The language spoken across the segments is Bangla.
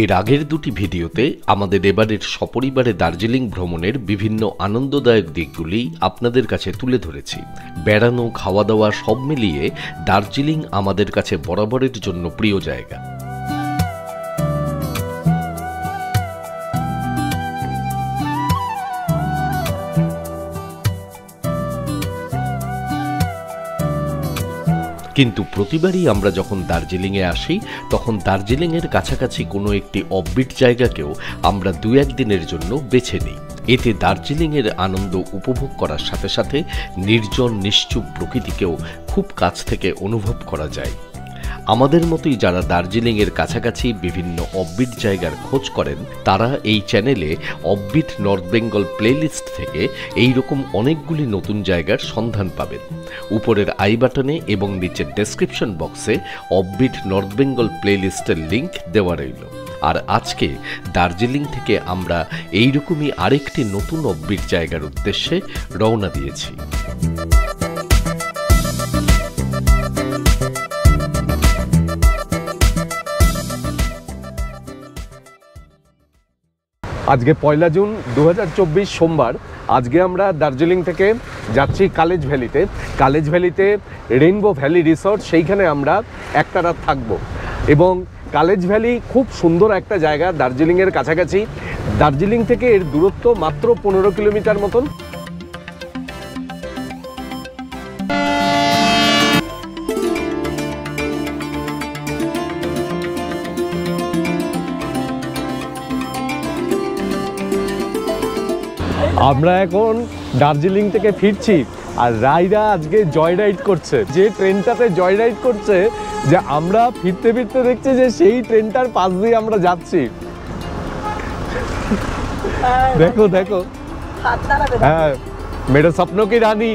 এর আগের দুটি ভিডিওতে আমাদের এবারের সপরিবারে দার্জিলিং ভ্রমণের বিভিন্ন আনন্দদায়ক দিকগুলি আপনাদের কাছে তুলে ধরেছি। বেড়ানো, খাওয়া দাওয়া সব মিলিয়ে দার্জিলিং আমাদের কাছে বরাবরের জন্য প্রিয় জায়গা। কিন্তু প্রতিবারই আমরা যখন দার্জিলিংয়ে আসি তখন দার্জিলিংয়ের কাছাকাছি কোনো একটি অফবিট জায়গাকেও আমরা 2-1 দিনের জন্য বেছে নিই। এতে দার্জিলিংয়ের আনন্দ উপভোগ করার সাথে সাথে নির্জন নিশ্চুপ প্রকৃতিকেও খুব কাছ থেকে অনুভব করা যায়। আমাদের মতোই যারা দার্জিলিংয়ের কাছাকাছি বিভিন্ন অফবিট জায়গার খোঁজ করেন তারা এই চ্যানেলে অফবিট নর্থ বেঙ্গল প্লেলিস্ট থেকে এই রকম অনেকগুলি নতুন জায়গার সন্ধান পাবেন। উপরের আই বাটনে এবং নিচের ডেসক্রিপশন বক্সে অফবিট নর্থ বেঙ্গল প্লেলিস্টের লিঙ্ক দেওয়া রইল। আর আজকে দার্জিলিং থেকে আমরা এইরকমই আরেকটি নতুন অফবিট জায়গার উদ্দেশ্যে রওনা দিয়েছি। আজকে 1 জুন 2024 সোমবার। আজকে আমরা দার্জিলিং থেকে যাচ্ছি কালেজ ভ্যালিতে। কালেজ ভ্যালিতে রেইনবো ভ্যালি রিসর্ট, সেইখানে আমরা একটা রাত থাকবো। এবং কালেজ ভ্যালি খুব সুন্দর একটা জায়গা, দার্জিলিংয়ের কাছাকাছি। দার্জিলিং থেকে এর দূরত্ব মাত্র 15 কিলোমিটার মতন। আমরা এখন দার্জিলিং থেকে ফিরছি আর রাইরা আজকে জয় রাইড করছে। যে ট্রেনটাতে জয় রাইড করছে, যে আমরা ফিরতে ফিরতে দেখছি যে সেই ট্রেনটার পাশ দিয়ে আমরা যাচ্ছি। দেখো দেখো, হ্যাঁ, মেরে স্বপ্ন কি রানী।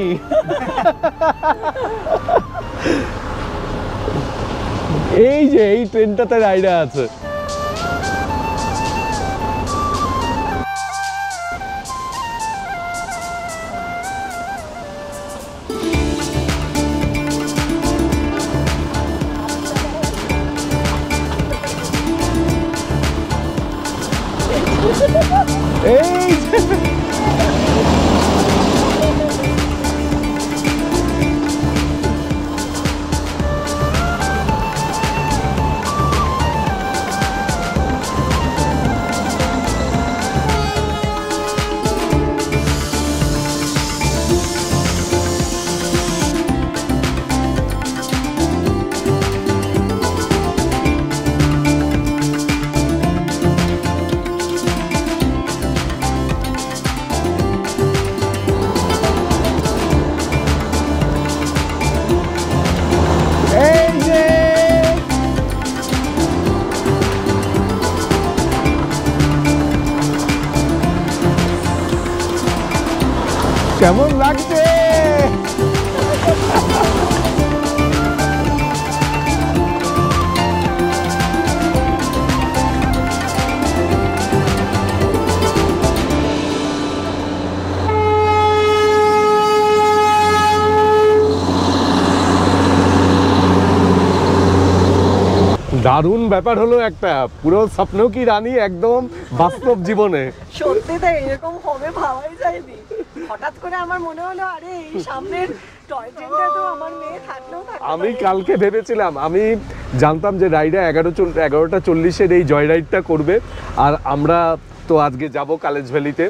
এই যে এই ট্রেনটাতে রাইরা আছে। কেমন লাগছে? দারুণ ব্যাপার হলো একটা, পুরো স্বপ্ন কি রানী একদম বাস্তব জীবনে। সত্যি তাই, এরকম হবে ভাবাই যায়নি। হঠাৎ করে আমার মনে হলো আরে এই সামনের টয় ট্রেনটা তো আমার মেয়ে থাকলেও থাকতে। আমি কালকে ভেবেছিলাম, আমি জানতাম যে রাইডা 11:40-এর এই জয় রাইডটা করবে আর আমরা তো আজকে যাব কালেজ ভ্যালিতে।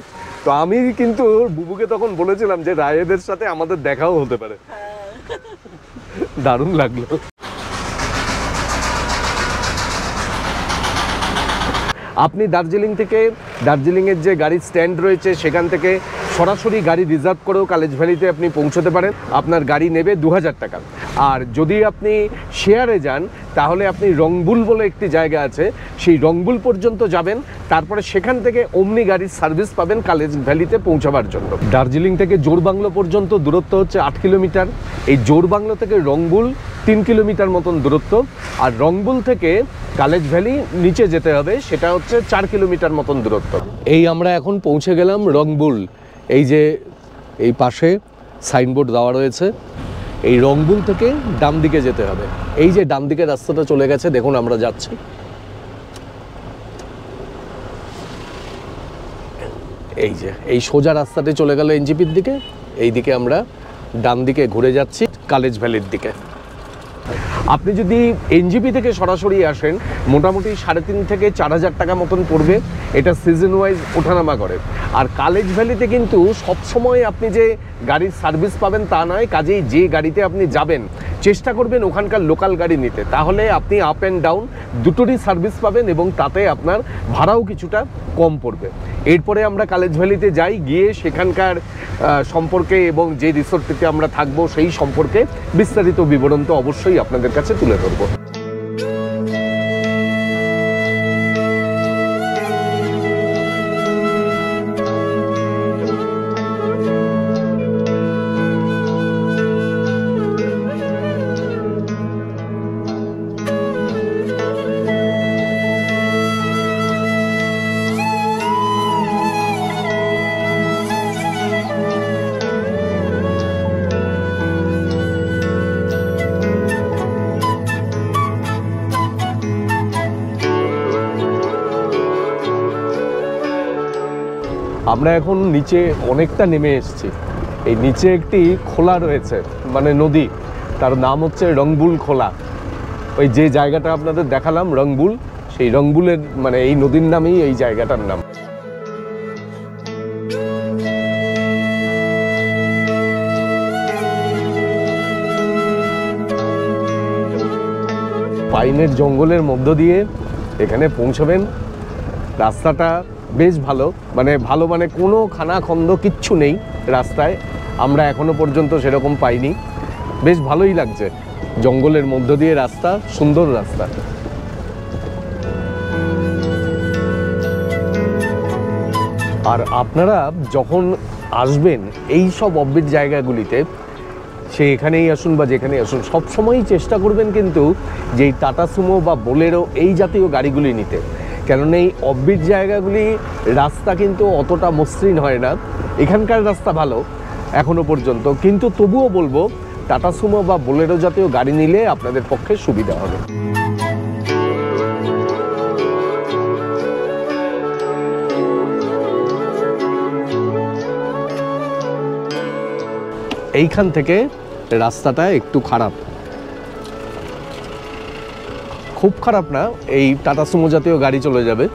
তো আমি কিন্তু বুবুকে তখন বলেছিলাম যে রায়েদের সাথে আমাদের দেখাও হতে পারে। দারুণ লাগলো। আপনি দার্জিলিং থেকে, দার্জিলিংয়ের যে গাড়ির স্ট্যান্ড রয়েছে সেখান থেকে সরাসরি গাড়ি রিজার্ভ করেও কালেজ ভ্যালিতে আপনি পৌঁছতে পারেন। আপনার গাড়ি নেবে 2000 টাকা। আর যদি আপনি শেয়ারে যান তাহলে আপনি রংবুল বলে একটি জায়গা আছে, সেই রংবুল পর্যন্ত যাবেন, তারপরে সেখান থেকে অমনি গাড়ির সার্ভিস পাবেন কালেজ ভ্যালিতে পৌঁছাবার জন্য। দার্জিলিং থেকে জোরবাংলো পর্যন্ত দূরত্ব হচ্ছে 8 কিলোমিটার। এই জোরবাংলো থেকে রংবুল 3 কিলোমিটার মতন দূরত্ব। আর রংবুল থেকে কালেজ ভ্যালি নিচে যেতে হবে, সেটা হচ্ছে 4 কিলোমিটার মতন দূরত্ব। এই আমরা এখন পৌঁছে গেলাম রংবুল। এই যে এই পাশে সাইনবোর্ড দেওয়া রয়েছে, এই রংবুল থেকে ডান দিকে যেতে হবে। এই যে ডান দিকে রাস্তাটা চলে গেছে, দেখুন আমরা যাচ্ছি। এই যে এই সোজা রাস্তাতে চলে গেল এনজিপির দিকে, এই দিকে আমরা ডান দিকে ঘুরে যাচ্ছি কলেজ ভ্যালির দিকে। আপনি যদি এনজিপি থেকে সরাসরি আসেন মোটামুটি 3.5 থেকে 4,000 টাকা মতন পড়বে, এটা সিজন ওয়াইজ ওঠানামা করে। আর কলেজ ভ্যালিতে কিন্তু সবসময় আপনি যে গাড়ির সার্ভিস পাবেন তা নয়, কাজেই যে গাড়িতে আপনি যাবেন চেষ্টা করবেন ওখানকার লোকাল গাড়ি নিতে, তাহলে আপনি আপ অ্যান্ড ডাউন দুটোরই সার্ভিস পাবেন এবং তাতে আপনার ভাড়াও কিছুটা কম পড়বে। এরপরে আমরা কলেজ ভ্যালিতে যাই, গিয়ে সেখানকার সম্পর্কে এবং যে রিসোর্টটিতে আমরা থাকবো সেই সম্পর্কে বিস্তারিত বিবরণ তো অবশ্যই আপনাদের কাছে তুলে ধরবো। আমরা এখন নিচে অনেকটা নেমে এসেছি। এই নিচে একটি খোলা রয়েছে, মানে নদী, তার নাম হচ্ছে রংবুল খোলা। ওই যে জায়গাটা আপনাদের দেখালাম রংবুল, সেই রংবুলের মানে এই নদীর নামেই এই জায়গাটার নাম। পাইনের জঙ্গলের মধ্য দিয়ে এখানে পৌঁছবেন। রাস্তাটা বেশ ভালো, মানে কোনো খানাখন্দ কিচ্ছু নেই রাস্তায়, আমরা এখনো পর্যন্ত সেরকম পাইনি। বেশ ভালোই লাগছে, জঙ্গলের মধ্য দিয়ে রাস্তা, সুন্দর রাস্তা। আর আপনারা যখন আসবেন এই সব অফবিট জায়গাগুলিতে, সে এখানেই আসুন বা যেখানেই আসুন, সবসময়ই চেষ্টা করবেন কিন্তু যে টাটা সুমো বা বোলেরো এই জাতীয় গাড়িগুলি নিতে, কেননা এই অফবিট জায়গাগুলি রাস্তা কিন্তু অতটা মসৃণ হয় না। এখানকার রাস্তা ভালো এখনো পর্যন্ত, কিন্তু তবুও বলবো টাটা সুমো বা বোলেরো জাতীয় গাড়ি নিলে আপনাদের পক্ষে সুবিধা হবে। এইখান থেকে রাস্তাটা একটু খারাপ, খুব খারাপ না, এই টাটা সুমো জাতীয় গাড়ি চলে যাবে।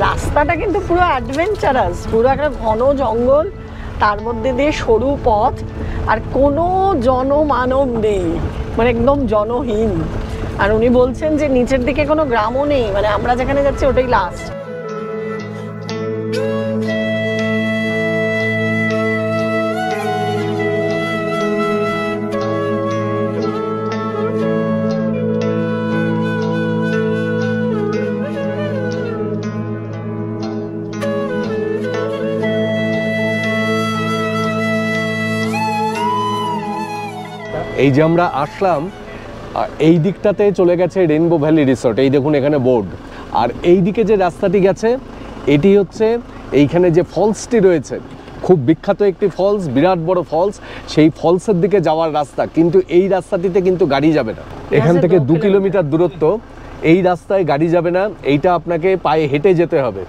রাস্তাটা কিন্তু পুরো অ্যাডভেঞ্চারাস, পুরো একটা ঘন জঙ্গল, তার মধ্যে দিয়ে সরু পথ, আর কোনো জনমানব নেই, মানে একদম জনহীন। আর উনি বলছেন যে নিচের দিকে কোনো গ্রামও নেই, মানে আমরা যেখানে যাচ্ছি ওটাই লাস্ট। এই যে আমরা আসলাম, এই দিকটাতে চলে গেছে রেইনবো ভ্যালি রিসোর্ট, এই দেখুন এখানে বোর্ড। আর এই দিকে যে রাস্তাটি গেছে এটি হচ্ছে এইখানে যে ফলসটি রয়েছে, খুব বিখ্যাত একটি ফলস, বিরাট বড় ফলস, সেই ফলসের দিকে যাওয়ার রাস্তা। কিন্তু এই রাস্তাটিতে কিন্তু গাড়ি যাবে না, এখান থেকে 2 কিলোমিটার দূরত্ব, এই রাস্তায় গাড়ি যাবে না, এইটা আপনাকে পায়ে হেঁটে যেতে হবে,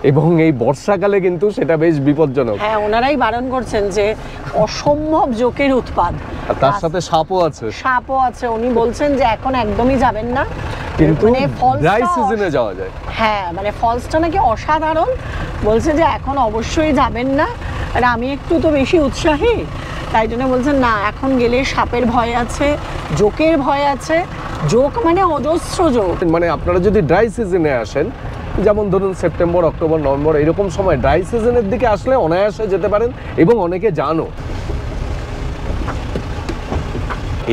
এবং এই বর্ষাকালে কিন্তু সেটা বেশ বিপজ্জনক। হ্যাঁ, ওনারাই বারণ করছেন যে অসম্ভব জোকের উৎপাত, আর তার সাথে সাপও আছে। উনি বলছেন যে এখন একদমই যাবেন না, কিন্তু মানে ড্রাই সিজনে যাওয়া যায়। হ্যাঁ, মানে ফলসটা নাকি অসাধারণ, বলছে যে এখন অবশ্যই যাবেন না। আর আমি একটু তো বেশি উৎসাহী, তাই জন্য বলছেন না, এখন গেলে সাপের ভয় আছে, জোকের ভয় আছে, জোক মানে অজস্র জোক। মানে আপনারা যদি ড্রাই সিজনে আসেন, যেমন ধরুন সেপ্টেম্বর, অক্টোবর, নভেম্বর, এরকম সময় ড্রাই সিজনের দিকে আসলে অনায়াসে যেতে পারেন, এবং অনেকে জানো।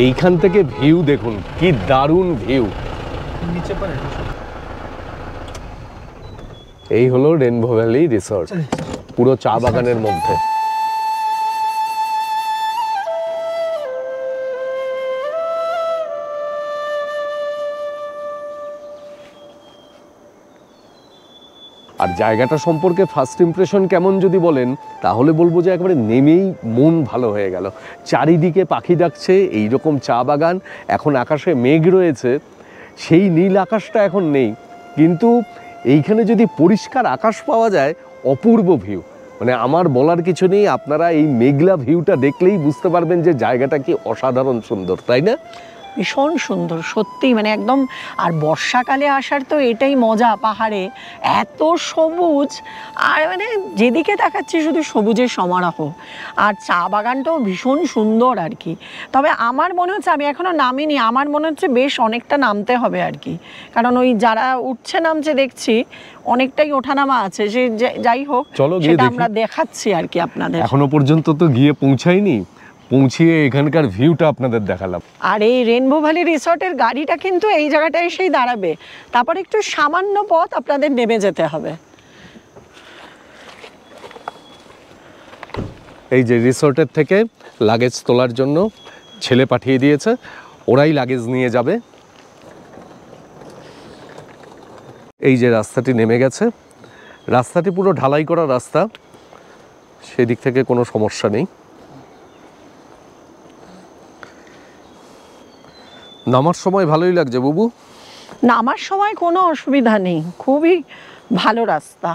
এইখান থেকে ভিউ দেখুন, কি দারুণ ভিউ। এই হলো রেইনবো ভ্যালি রিসর্ট, পুরো চা বাগানের মধ্যে। আর আর জায়গাটা সম্পর্কে ফার্স্ট ইমপ্রেশন কেমন যদি বলেন, তাহলে বলবো যে একেবারে নেমেই মন ভালো হয়ে গেল। চারিদিকে পাখি ডাকছে, এইরকম চা বাগান, এখন আকাশে মেঘ রয়েছে, সেই নীল আকাশটা এখন নেই, কিন্তু এইখানে যদি পরিষ্কার আকাশ পাওয়া যায়, অপূর্ব ভিউ। মানে আমার বলার কিছু নেই, আপনারা এই মেঘলা ভিউটা দেখলেই বুঝতে পারবেন যে জায়গাটা কি অসাধারণ সুন্দর, তাই না? ভীষণ সুন্দর সত্যি, মানে একদম। আর বর্ষাকালে আসার তো এটাই মজা, পাহাড়ে এত সবুজ, আর মানে যেদিকে তাকাচ্ছি শুধু সবুজের সমারোহ। আর চা বাগানটাও ভীষণ সুন্দর আর কি। তবে আমার মনে হচ্ছে, আমি এখনো নামিনি, আমার মনে হচ্ছে বেশ অনেকটা নামতে হবে আর কি, কারণ ওই যারা উঠছে নামছে দেখছি অনেকটাই ওঠানামা আছে। সে যাই হোক, সেটা আমরা দেখাচ্ছি আর কি আপনাদের। এখনো পর্যন্ত তো গিয়ে পৌঁছাইনি, পৌঁছিয়ে এখানকার ভিউটা আপনাদের দেখালাম। আর এই রেনবো ভ্যালি রিসর্টের গাড়িটা কিন্তু এই জায়গাটায় এসেই দাঁড়াবে, তারপর একটু সামান্য পথ আপনাদের নেমে যেতে হবে। এই যে রিসর্টের থেকে লাগেজ তোলার জন্য ছেলে পাঠিয়ে দিয়েছে, ওরাই লাগেজ নিয়ে যাবে। এই যে রাস্তাটি নেমে গেছে, রাস্তাটি পুরো ঢালাই করা রাস্তা, সেদিক থেকে কোনো সমস্যা নেই। নামার সময় ভালোই লাগছে বুবু? নামার সময় কোনো অসুবিধা নেই, খুবই ভালো রাস্তা।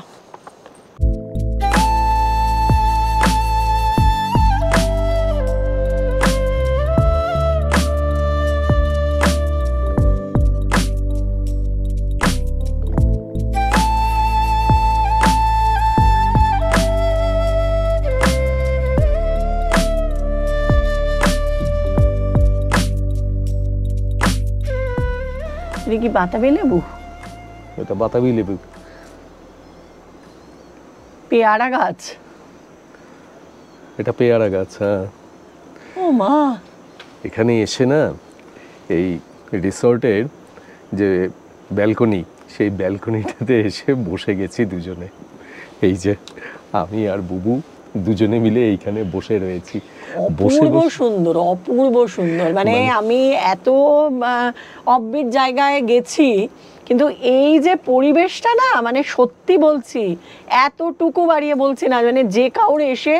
কি বাতাবি লেবু? এটা বাতাবি লেবু। পেয়ারা গাছ? এটা পেয়ারা গাছ, হ্যাঁ। ও মা, এখানে এসে না এই রিসর্টের যে ব্যালকনি, সেই ব্যালকনিটাতে এসে বসে গেছি দুজনে। এই যে আমি আর বুবু দুজনে মিলে এইখানে বসে রয়েছি। অপূর্ব সুন্দর, অপূর্ব সুন্দর। মানে আমি এত অফবিট জায়গায় গেছি, কিন্তু এই যে পরিবেশটা না, মানে সত্যি বলছি, এতটুকু বাড়িয়ে বলছি না, মানে যে কাউরে এসে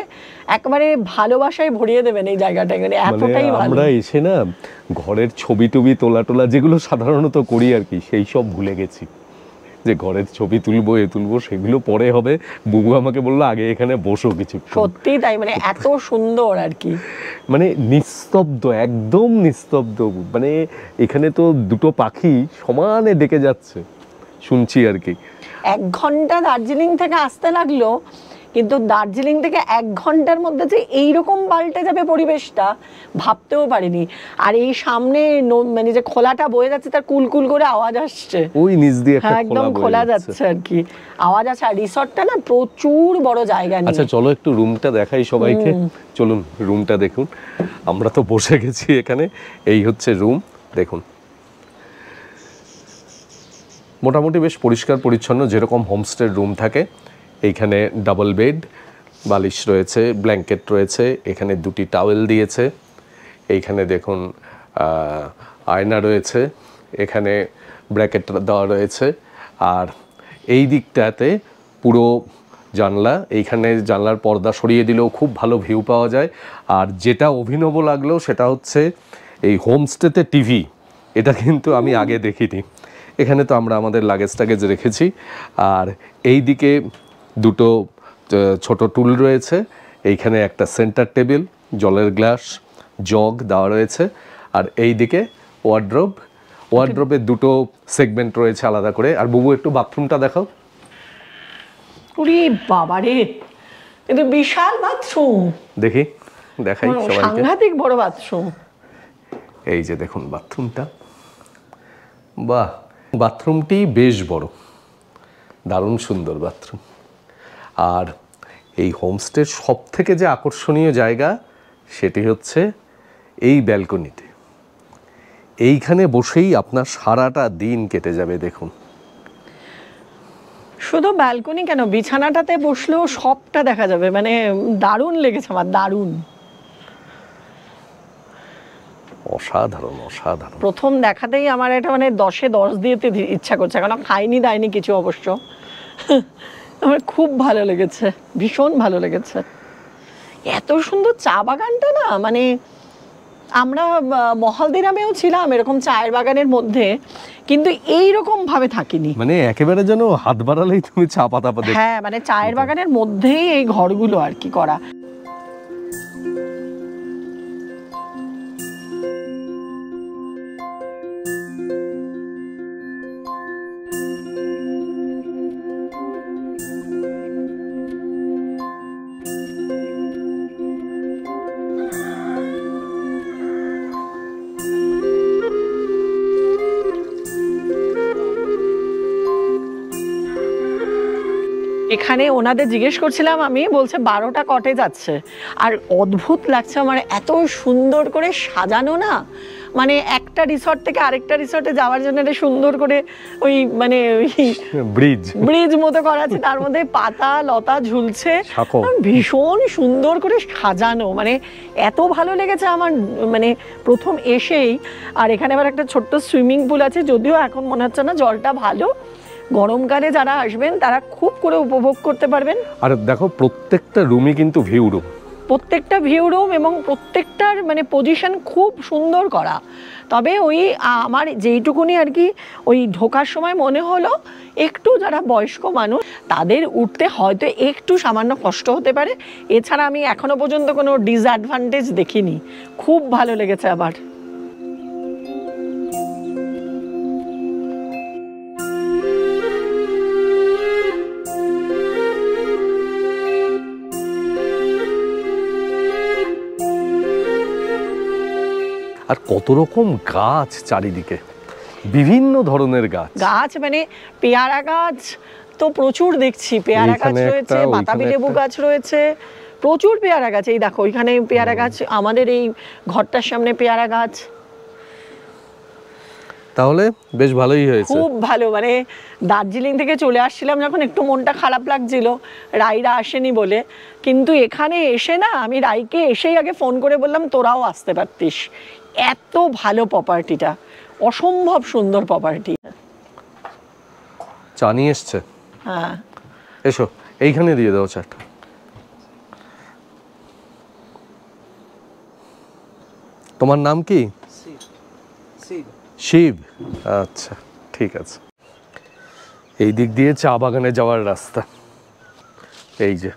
একেবারে ভালোবাসায় ভরিয়ে দেবেন এই জায়গাটা, মানে এতটাই ভালো। আমরা এসে না ঘরের ছবি টবি তোলা যেগুলো সাধারণত করি আর কি, সেই সব ভুলে গেছি। যে ঘরের ছবি তুলবো, তুলবো, সেগুলো পরে হবে। বুবু আমাকে বললো আগে এখানে বসো কিছু। সত্যি তাই, মানে এত সুন্দর আর কি, মানে নিস্তব্ধ, একদম নিস্তব্ধ। মানে এখানে তো দুটো পাখি সমানে ডেকে যাচ্ছে, শুনছি আর কি। 1 ঘন্টা দার্জিলিং থেকে আসতে লাগলো, কিন্তু দার্জিলিং থেকে 1 ঘন্টার মধ্যে যে এইরকম পাল্টে যাবে পরিবেশটা, ভাবতেও পারিনি। আর এই সামনে মানে যে খোলাটা বয়ে যাচ্ছে, তার কুলকুল করে আওয়াজ আসছে, ওই নিচ দিয়ে একদম খোলা যাচ্ছে আর কি, আওয়াজ আছে। আর রিসর্টটা না প্রচুর বড় জায়গা নিয়ে। আচ্ছা চলো একটু রুমটা দেখাই সবাইকে, চলুন রুমটা দেখুন। আমরা তো বসে গেছি এখানে, এই হচ্ছে রুম। দেখুন মোটামুটি বেশ পরিষ্কার পরিচ্ছন্ন, যেরকম হোমস্টের রুম থাকে। এইখানে ডাবল বেড, বালিশ রয়েছে, ব্ল্যাঙ্কেট রয়েছে, এখানে 2টি টাওয়েল দিয়েছে। এইখানে দেখুন আয়না রয়েছে, এখানে ব্র্যাকেট দেওয়া রয়েছে। আর এই দিকটাতে পুরো জানলা, এইখানে জানলার পর্দা সরিয়ে দিলেও খুব ভালো ভিউ পাওয়া যায়। আর যেটা অভিনব লাগলো সেটা হচ্ছে এই হোমস্টেতে টিভি, এটা কিন্তু আমি আগে দেখিনি। এখানে তো আমরা আমাদের লাগেজ টাগেজ রেখেছি। আর এই দিকে 2টো ছোট টুল রয়েছে, এইখানে একটা সেন্টার টেবিল, জলের গ্লাস, জগ দেওয়া রয়েছে। আর এই দিকে ওয়ার্ড্রোবের 2টো সেগমেন্ট রয়েছে আলাদা করে। আর বুবু একটু বাথরুমটা দেখাও। ওরে বাবারে, কিন্তু বিশাল বাথরুম, দেখাই সবাইকে, সাংঘাতিক বড় বাথরুম। এই যে দেখুন বাথরুমটা, বাহ, বাথরুমটি বেশ বড়, দারুণ সুন্দর বাথরুম। আর এই হোমস্টের সব থেকে যে আকর্ষণীয় জায়গা সেটি হচ্ছে এই ব্যালকনিতে। এইখানে বসেই আপনার সারাটা দিন কেটে যাবে। দেখুন শুধু ব্যালকনি কেন, বিছানাটাতে বসলেও সবটা দেখা যাবে, মানে দারুণ লেগেছে আমার, দারুণ, অসাধারণ অসাধারণ। প্রথম দেখাতেই আমার এটা মানে 10-এ 10 দিতে ইচ্ছা করছে, কারণ খাইনি দাইনি কিছু অবশ্য, আমার খুব ভালো লেগেছে, ভীষণ ভালো লেগেছে। এত সুন্দর চা বাগানটা না, মানে আমরা মহলদিরামেও ছিলাম এরকম চায়ের বাগানের মধ্যে, কিন্তু এইরকম ভাবে থাকিনি। মানে একেবারে যেন হাত বাড়ালেই তুমি চা পাতা পাবে। হ্যাঁ, মানে চায়ের বাগানের মধ্যেই এই ঘরগুলো আর কি করা। এখানে ওনাদের জিজ্ঞেস করছিলাম আমি, বলছে 12টা কটেজ আছে, আর অদ্ভুত লাগছে আমার, এত সুন্দর করে সাজানো না, মানে একটা রিসর্ট থেকে আরেকটা রিসর্টে যাওয়ার জন্য এটা সুন্দর করে ওই মানে ব্রিজ মতো করা আছে, তার মধ্যে পাতা লতা ঝুলছে, ভীষণ সুন্দর করে সাজানো, মানে এত ভালো লেগেছে আমার মানে প্রথম এসেই। আর এখানে আবার একটা ছোট্ট সুইমিং পুল আছে, যদিও এখন মনে হচ্ছে না জলটা ভালো, গরমকালে যারা আসবেন তারা খুব করে উপভোগ করতে পারবেন। আর দেখো প্রত্যেকটা রুমই কিন্তু ভিউ রুম, প্রত্যেকটা ভিউ রুম, এবং প্রত্যেকটার মানে পজিশন খুব সুন্দর করা। তবে ওই আমার যেইটুকুনি আর কি ওই ঢোকার সময় মনে হলো একটু যারা বয়স্ক মানুষ তাদের উঠতে হয়তো একটু সামান্য কষ্ট হতে পারে, এছাড়া আমি এখনো পর্যন্ত কোনো ডিসঅ্যাডভান্টেজ দেখিনি। খুব ভালো লেগেছে আমার। আর কত রকম গাছ চারিদিকে, বিভিন্ন ধরনের গাছ, মানে পেয়ারা গাছ তো প্রচুর দেখছি, পেয়ারা গাছ রয়েছে, বাতাবি লেবু গাছ রয়েছে, প্রচুর পেয়ারা গাছ। এই দেখো ওইখানে পেয়ারা গাছ, আমাদের এই ঘরটার সামনে পেয়ারা গাছ। তাহলে বেশ ভালোই হয়েছে, খুব ভালো। মানে দার্জিলিং থেকে চলে আসছিলাম যখন একটু মনটা খারাপ লাগছিল রাইরা আসেনি বলে, কিন্তু এখানে এসে না আমি রাইকে এসেই আগে ফোন করে বললাম তোরাও আসতে পারতিস, এত ভালো প্রপার্টিটা, অসম্ভব সুন্দর প্রপার্টি। চা নিয়ে এসছে, হ্যাঁ এসো এইখানে দিয়ে দাও চাটা। তোমার নাম কি? শিব। আচ্ছা ঠিক আছে। এই দিক দিয়ে চা বাগানে যাওয়ার রাস্তা, এই যে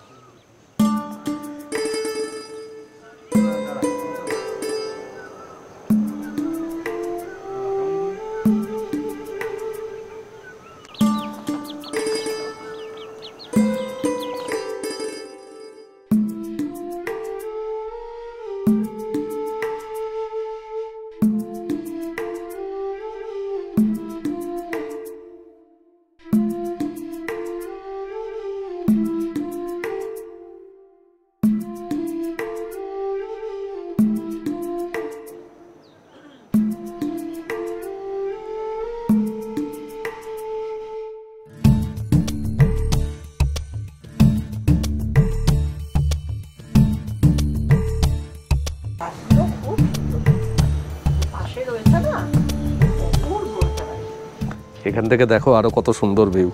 এখান থেকে দেখো আরো কত সুন্দর ভিউ।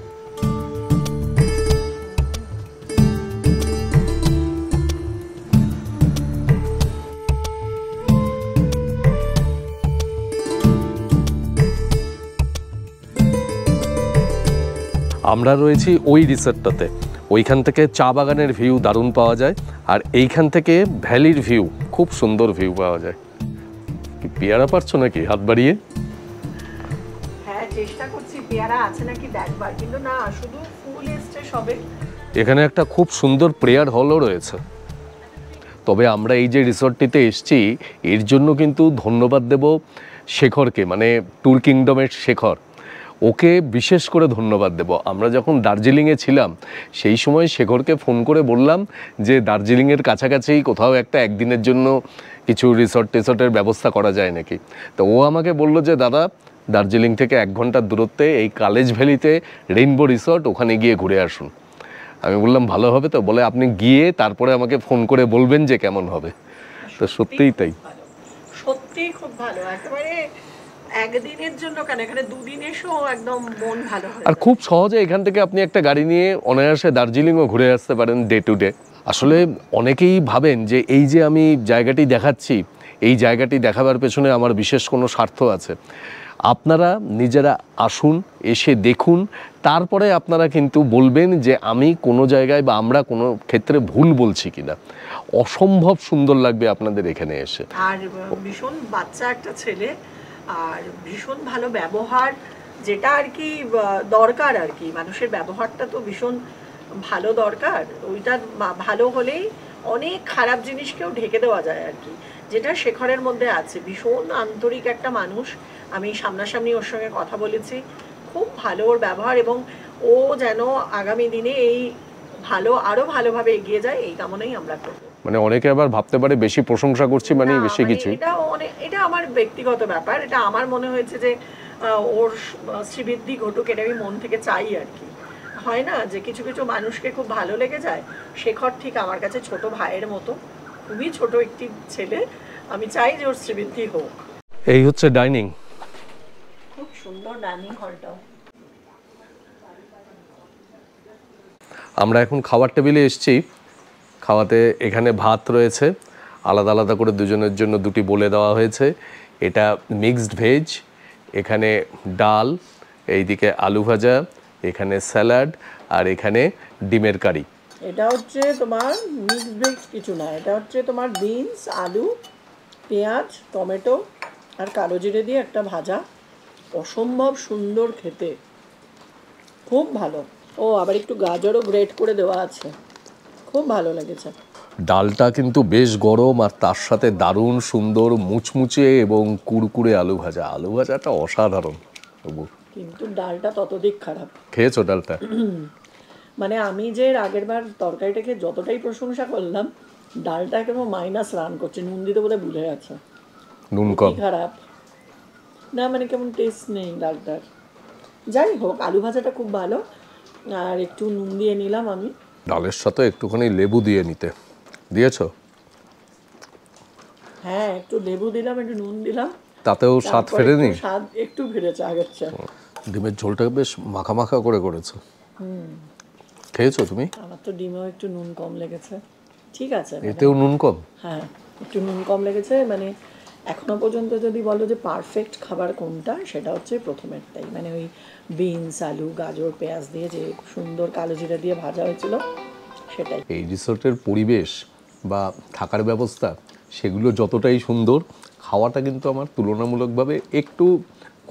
আমরা রয়েছি ওই রিসর্টটাতে, ওইখান থেকে চা বাগানের ভিউ দারুণ পাওয়া যায়, আর এইখান থেকে ভ্যালির ভিউ, খুব সুন্দর ভিউ পাওয়া যায়। কি পেয়ারা পারছো নাকি হাত বাড়িয়ে? হ্যাঁ চেষ্টা করছি পেয়ারা আছে নাকি দেখবার, কিন্তু না শুধু ফুল এসছে সবে। এখানে একটা খুব সুন্দর প্রেয়ার হলও রয়েছে। তবে আমরা এই যে রিসর্টটিতে এসেছি এর জন্য কিন্তু ধন্যবাদ দেব শেখরকে, মানে ট্যুর কিংডমের শেখর, ওকে বিশেষ করে ধন্যবাদ দেব। আমরা যখন দার্জিলিংয়ে ছিলাম সেই সময় শেখরকে ফোন করে বললাম যে দার্জিলিংয়ের কাছাকাছি কোথাও একটা একদিনের জন্য কিছু রিসর্টের ব্যবস্থা করা যায় নাকি। তো ও আমাকে বলল যে দাদা দার্জিলিং থেকে 1 ঘন্টার দূরত্বে এই কালেজ ভ্যালিতে রেইনবো রিসর্ট, ওখানে গিয়ে ঘুরে আসুন। আমি বললাম ভালো হবে তো? বলে আপনি গিয়ে তারপরে আমাকে ফোন করে বলবেন যে কেমন হবে। তো সত্যিই তাই, সত্যি খুব ভালো, একেবারে একদিনের জন্য কেন, এখানে দুদিন এসেও একদম মন ভালো হয়। আর খুব সহজে এখান থেকে আপনি একটা গাড়ি নিয়ে অনায়াসে দার্জিলিংও ঘুরে আসতে পারেন ডে টু ডে। আসলে অনেকেই ভাবেন যে এই যে আমি জায়গাটি দেখাচ্ছি, এই জায়গাটি দেখাবার পেছনে আমার বিশেষ কোনো স্বার্থ আছে। আপনারা নিজেরা আসুন, এসে দেখুন, তারপরে আপনারা কিন্তু বলবেন যে আমি কোনো জায়গায় বা আমরা কোনো ক্ষেত্রে ভুল বলছি কিনা। অসম্ভব সুন্দর লাগবে আপনাদের এখানে এসে। আর ভীষণ বাচ্চা একটা ছেলে, আর ভীষণ ভালো ব্যবহার, যেটা আর কি দরকার আর কি, মানুষের ব্যবহারটা তো ভীষণ ভালো দরকার। ওইটা ভালো হলেই অনেক খারাপ জিনিসকেও ঢেকে দেওয়া যায় আর কি, যেটা শেখরের মধ্যে আছে। ভীষণ আন্তরিক একটা মানুষ, আমি সামনাসামনি ওর সঙ্গে কথা বলেছি, খুব ভালো ওর ব্যবহার, এবং ও যেন আগামী দিনে এই ভালো আরো ভালোভাবে এগিয়ে যায় এই কামনাই আমরা করব। মানে অনেকে আবার ভাবতে পারে বেশি প্রশংসা করছি মানে বেশি কিছু, এটা আমার ব্যক্তিগত ব্যাপার। এটা আমার মনে হয়েছে যে ওর শ্রীবৃদ্ধি ঘটুক, এটা আমি মন থেকে চাই আর কি। হয় না যে কিছু কিছু মানুষকে খুব ভালো লেগে যায়, শেখর ঠিক আমার কাছে ছোট ভাইয়ের মতো, খুবই ছোট একটি ছেলে, আমি চাই যে ওর শ্রীবৃদ্ধি হোক। এই হচ্ছে ডাইনিং, খুব সুন্দর ডাইনিং হলটাও। আমরা এখন খাওয়ার টেবিলে এসেছি। খাওয়াতে এখানে ভাত রয়েছে, আলাদা আলাদা করে দুজনের জন্য দুটি বলে দেওয়া হয়েছে। এটা মিক্সড ভেজ, এখানে ডাল, এইদিকে আলু ভাজা, এখানে স্যালাড, আর এখানে ডিমের কারি। এটা হচ্ছে তোমার মিক্সড ভেজ কিছু না, এটা হচ্ছে তোমার বিনস, আলু, পেঁয়াজ, টমেটো আর কালো জিরে দিয়ে একটা ভাজা, অসম্ভব সুন্দর খেতে, খুব ভালো। ও আবার একটু গাজরও গ্রেট করে দেওয়া আছে, খুব ভালো লেগেছে। ডালটা কিন্তু বেশ গরম, আর তার সাথে দারুণ সুন্দর মুচমুচে এবং কুড়কুড়ে আলু ভাজা। আলু ভাজাটা অসাধারণ, কিন্তু ডালটা ততদিক খারাপ। খেয়েছো ডালটা? মানে আমি যে আগের বার তরকারিটাকে যতটাই প্রশংসা করলাম, ডালটা কেমন মাইনাস রান করছে, নুন দিতে বোধহয় ভুলে গেছে, নুন কম, খারাপ না, মানে কেমন টেস্ট নেই ডালটার। যাই হোক, আলু ভাজাটা খুব ভালো, আর একটু নুন দিয়ে নিলাম আমি। ডালের সাথে একটুখানি লেবু দিয়ে নিতে, দিয়েছো? হ্যাঁ, একটু লেবু দিলাম, একটু নুন দিলাম, তাতেও স্বাদ ফেরেনি? স্বাদ একটু ফিরেছে আগের চেয়ে। ডিমের ঝোলটা বেশ মাখা মাখা করে করেছো। খেয়েছো তুমি? আমার তো ডিমেও একটু নুন কম লেগেছে, ঠিক আছে। এতেও নুন কম? হ্যাঁ, একটু নুন কম লেগেছে। মানে এখনো পর্যন্ত যদি বলো যে পারফেক্ট খাবার কোনটা, সেটা হচ্ছে প্রথমেরটাই, মানে ওই বিনস, আলু, গাজর, পেঁয়াজ দিয়ে যে সুন্দর কালো জিরা দিয়ে ভাজা হয়েছিল, সেটাই। এই রিসোর্টের পরিবেশ বা থাকার ব্যবস্থা সেগুলো যতটাই সুন্দর, খাওয়াটা কিন্তু আমার তুলনামূলকভাবে একটু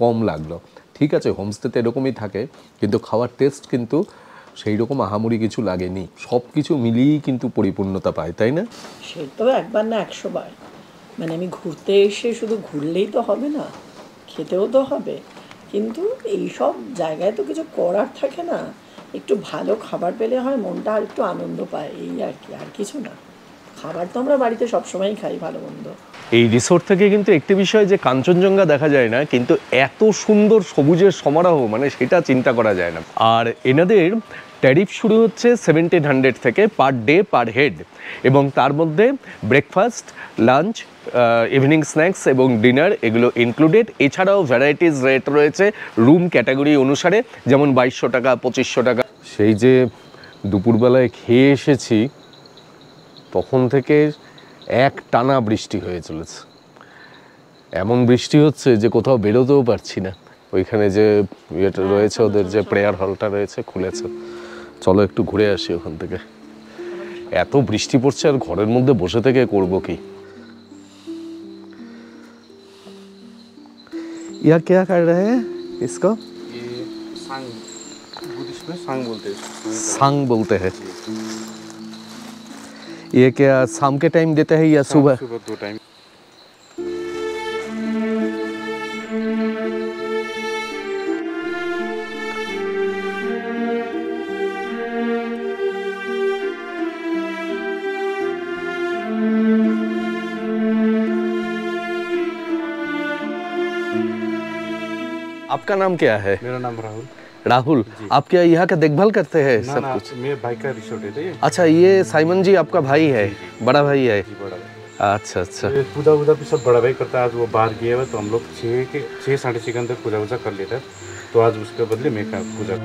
কম লাগলো। ঠিক আছে, হোমস্টেতে এরকমই থাকে, কিন্তু খাওয়ার টেস্ট কিন্তু সেই রকম আহামরি কিছু লাগেনি। সব কিছু মিলিয়েই কিন্তু পরিপূর্ণতা পায়, তাই না? সে তো একবার না 100 বার। মানে আমি ঘুরতে এসে শুধু ঘুরলেই তো হবে না, খেতেও তো হবে। কিন্তু এই সব জায়গায় তো কিছু করার থাকে না, একটু ভালো খাবার পেলে হয় মনটা আর একটু আনন্দ পায়, এই আর কি, আর কিছু না। খাবার তো আমরা বাড়িতে সবসময়ই খাই ভালো মন্দ। এই রিসোর্ট থেকে কিন্তু একটি বিষয় যে কাঞ্চনজঙ্ঘা দেখা যায় না, কিন্তু এত সুন্দর সবুজের সমারোহ মানে সেটা চিন্তা করা যায় না। আর এনাদের ট্যারিফ শুরু হচ্ছে 1700 থেকে পার ডে পার হেড, এবং তার মধ্যে ব্রেকফাস্ট, লাঞ্চ, ইভিনিং স্ন্যাক্স এবং ডিনার এগুলো ইনক্লুডেড। এছাড়াও ভ্যারাইটিস রেট রয়েছে রুম ক্যাটাগরি অনুসারে, যেমন 2200 টাকা, 2500 টাকা। সেই যে দুপুরবেলায় খেয়ে এসেছি, তখন থেকে এক টানা বৃষ্টি হয়ে চলেছে। এমন বৃষ্টি হচ্ছে যে কোথাও বেরোতেও পারছি না। ওইখানে যে ইয়েটা রয়েছে, ওদের যে প্রেয়ার হলটা রয়েছে, খুলেছে। চলো একটু ঘুরে আসি ওখান থেকে। এত বৃষ্টি পড়ছে, আর ঘরের মধ্যে বসে থেকে করব কি? ইয়া क्या कर रहे हैं इसको? ये सांग, बुद्धिस्ट में सांग बोलते हैं। सांग बोलते हैं। ये क्या शाम के टाइम देते हैं या सुबह? सुबह 2 टाइम। आपका नाम क्या है? मेरा नाम राहुल। राहुल, आप क्या यहाँ का देखभाल करते हैं सब ना, कुछ? मेरे भाई का रिसोर्ट है ये। अच्छा, ये साइमन जी आपका भाई है, बड़ा भाई है। जी, बड़ा। अच्छा अच्छा। ये पूजा वूजा भी सब बड़ा भाई करता है। आज वो बाहर गया हुआ तो हम लोग 6 साढ़े 6 के अंदर पूजा वूजा कर लेता है। तो आज उसके बदले मैं का पूजा।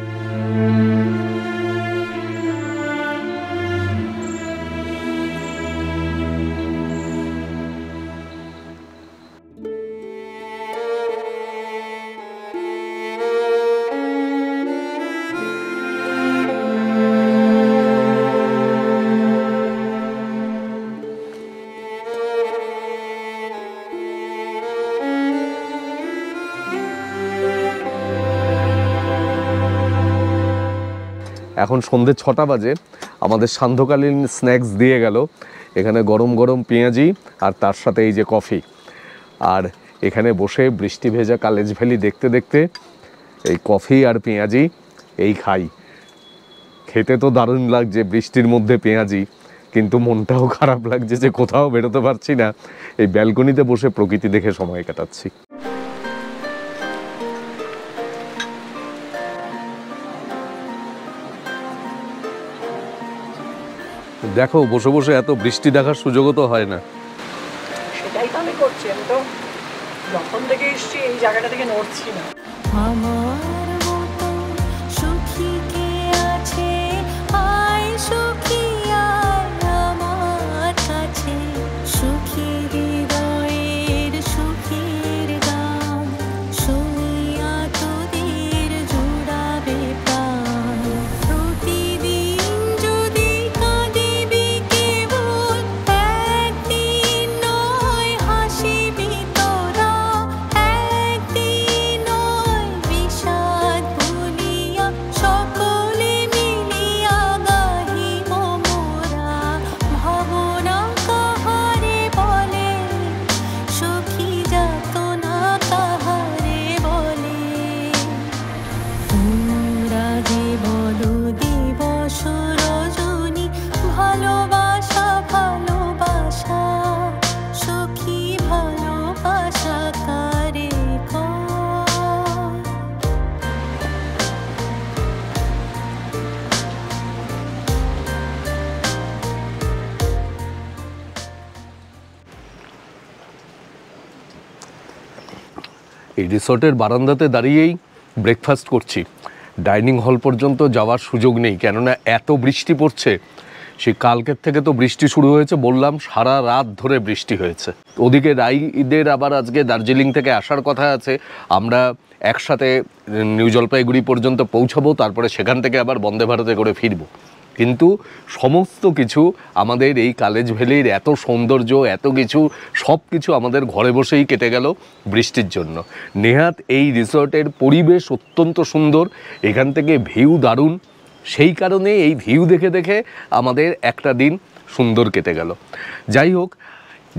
এখন সন্ধে 6টা বাজে, আমাদের সান্ধ্যকালীন স্ন্যাক্স দিয়ে গেল। এখানে গরম গরম পেঁয়াজি আর তার সাথে এই যে কফি, আর এখানে বসে বৃষ্টি ভেজা কালেজ ভ্যালি দেখতে দেখতে এই কফি আর পেঁয়াজি এই খাই। খেতে তো দারুণ লাগছে বৃষ্টির মধ্যে পেঁয়াজি, কিন্তু মনটাও খারাপ লাগছে যে কোথাও বেরোতে পারছি না। এই ব্যালকনিতে বসে প্রকৃতি দেখে সময় কাটাচ্ছি। দেখো বসে বসে এত বৃষ্টি দেখার সুযোগও তো হয় না। সেটাই তো আমি করছি। আমি তো যখন থেকে এসছি এই জায়গাটা থেকে নড়ছি না। আমার মতো সুখী কে আছে, আয় সুখী আয় আমার কাছে, সুখী হৃদয়ের সুখের গান শুনিয়া তোদের জুড়াবে প্রাণ। প্রতিদিন যদি কাঁদিবি কেবল, একদিন নয় হাসিবি তোরা, একদিন নয় বিষাদ ভুলিয়া সকলে মিলিয়া গাহিব মোরা। ভাবনা কাহারে বলে, সুখী যাতনা কাহারে বলে। তোমরা যে বলো দিবস রজনী, ভালোবাসা ভালোবাসা, সুখী ভালোবাসা কারে কয়। এই রিসর্টের বারান্দাতে দাঁড়িয়েই ব্রেকফাস্ট করছি। ডাইনিং হল পর্যন্ত যাওয়ার সুযোগ নেই, কেননা এত বৃষ্টি পড়ছে। সেই কালকের থেকে তো বৃষ্টি শুরু হয়েছে, বললাম সারা রাত ধরে বৃষ্টি হয়েছে। ওদিকে রাইদের আবার আজকে দার্জিলিং থেকে আসার কথা আছে। আমরা একসাথে নিউ জলপাইগুড়ি পর্যন্ত পৌঁছাবো, তারপরে সেখান থেকে আবার বন্দে ভারতে করে ফিরবো। কিন্তু সমস্ত কিছু আমাদের এই কালেজ ভ্যালির এত সৌন্দর্য, এত কিছু, সব কিছু আমাদের ঘরে বসেই কেটে গেল বৃষ্টির জন্য। নেহাত এই রিসর্টের পরিবেশ অত্যন্ত সুন্দর, এখান থেকে ভিউ দারুণ। সেই কারণে এই ভিউ দেখে দেখে আমাদের একটা দিন সুন্দর কেটে গেল। যাই হোক,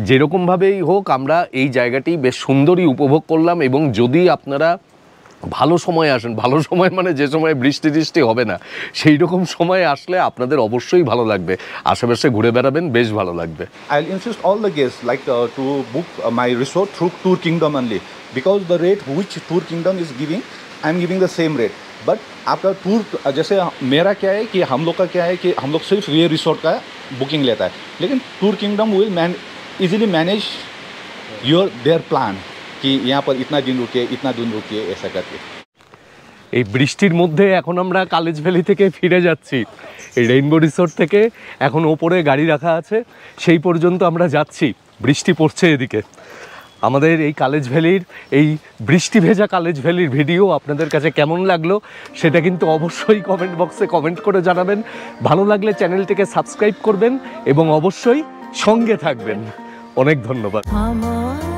যেরকমভাবেই হোক আমরা এই জায়গাটি বেশ সুন্দরই উপভোগ করলাম। এবং যদি আপনারা ভালো সময় আসেন, ভালো সময় মানে যে সময় বৃষ্টি টিষ্টি হবে না, সেই রকম সময় আসলে আপনাদের অবশ্যই ভালো লাগবে। আশেপাশে ঘুরে বেড়াবেন, বেশ ভালো লাগবে। I'll insist all the guests to book my resort through Tour Kingdom only, because the rate which Tour Kingdom is giving, I'm giving the same rate. But आपका टूर जैसे मेरा क्या है कि हम लोग का क्या है कि हम लोग सिर्फ ये रिसोर्ट का बुकिंग लेता है, लेकिन tour kingdom will easily manage their plan कि यहाँ पर इतना दिन रुकिए ऐसा करके। এই বৃষ্টির মধ্যে এখন আমরা কালেজ ভ্যালি থেকে ফিরে যাচ্ছি। এই রেইনবো রিসোর্ট থেকে এখন ওপরে গাড়ি রাখা আছে, সেই পর্যন্ত আমরা যাচ্ছি। বৃষ্টি পড়ছে এদিকে। আমাদের এই কালেজ ভ্যালির, এই বৃষ্টি ভেজা কালেজ ভ্যালির ভিডিও আপনাদের কাছে কেমন লাগলো সেটা কিন্তু অবশ্যই কমেন্ট বক্সে কমেন্ট করে জানাবেন। ভালো লাগলে চ্যানেলটিকে সাবস্ক্রাইব করবেন এবং অবশ্যই সঙ্গে থাকবেন। অনেক ধন্যবাদ। আমার